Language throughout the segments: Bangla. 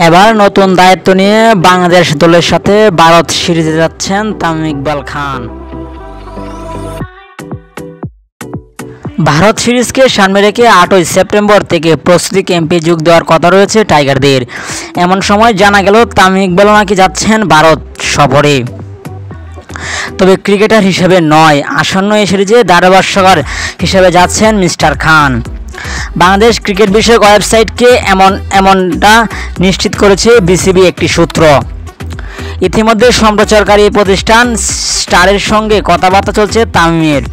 এবার নতুন দায়িত্ব নিয়ে বাংলাদেশ দলের সাথে ভারত সিরিজে যাচ্ছেন তামিম ইকবাল খান। ভারত সিরিজকে সামনে রেখে 8ই সেপ্টেম্বর থেকে প্রস্তুতি ক্যাম্পে যোগ দেওয়ার কথা রয়েছে টাইগারদের। এমন সময় জানা গেল তামিম ইকবালও নাকি যাচ্ছেন ভারত সফরে। তবে ক্রিকেটার হিসেবে নয়, আসন্ন এই সিরিজে ধারাভাষ্যকার হিসেবে যাচ্ছেন মিস্টার খান। বাংলাদেশ ক্রিকেট বিষয়ক ওয়েবসাইটকে এমনটা নিশ্চিত করেছে বিসিবি একটি সূত্র। ইতিমধ্যে সম্প্রচারকারী প্রতিষ্ঠান স্টারের সঙ্গে কথাবার্তা চলছে তামিমের।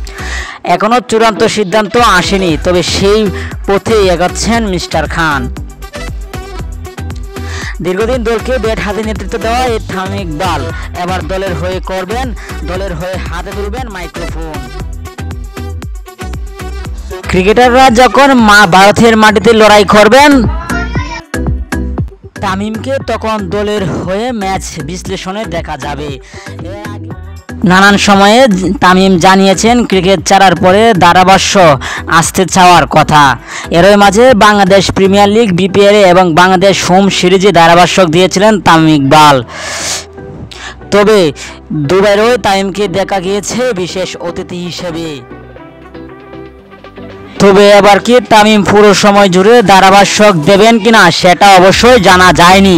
এখনও চূড়ান্ত সিদ্ধান্ত আসেনি, তবে সেই পথেই এগোচ্ছেন মিস্টার খান। দীর্ঘদিন দলকে ব্যাট হাতে নেতৃত্ব দেওয়া এই তামিম ইকবাল এবার দলের হয়ে করবেন, দলের হয়ে হাতে তুলবেন মাইক্রোফোন। ক্রিকেটাররা যখন ভারতের মাটিতে লড়াই করবেন, তামিমকে তখন দলের হয়ে ম্যাচ বিশ্লেষণে দেখা যাবে। নানান সময়ে তামিম জানিয়েছেন ক্রিকেট ছাড়ার পরে ধারাভাষ্য আসতে চাওয়ার কথা। এরই মাঝে বাংলাদেশ প্রিমিয়ার লিগ বিপিএল এবং বাংলাদেশ হোম সিরিজে ধারাভাষ্যক দিয়েছিলেন তামিম ইকবাল। তবে দুবাইয়েরও তামিমকে দেখা গিয়েছে বিশেষ অতিথি হিসেবে। তবে এবার কি তামিম পুরো সময় জুড়ে ধারাভাষ্যক দেবেন কিনা সেটা অবশ্যই জানা যায়নি।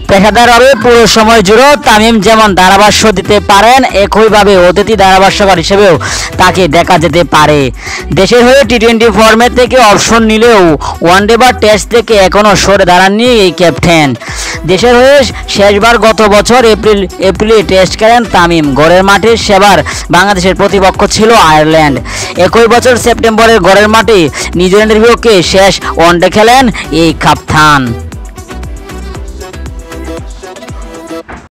পেশাদারভাবে পুরো সময় জুড়েও তামিম যেমন ধারাভাষ্য দিতে পারেন, একইভাবে অতিথি ধারাভাষ্যকার হিসেবেও তাকে দেখা যেতে পারে। দেশের হয়ে টি-20 ফর্মেট থেকে অবসর নিলেও ওয়ানডে বা টেস্ট থেকে এখনও সরে দাঁড়াননি এই ক্যাপ্টেন। দেশের হয়ে শেষবার গত বছর এপ্রিলে টেস্ট খেলেন তামিম। ঘরের মাঠে সেবার বাংলাদেশের প্রতিপক্ষ ছিল আয়ারল্যান্ড। একই বছর সেপ্টেম্বরের ঘরের মাঠে নিউজিল্যান্ডের বিপক্ষে শেষ ওয়ানডে খেলেন এই কাপ্তান।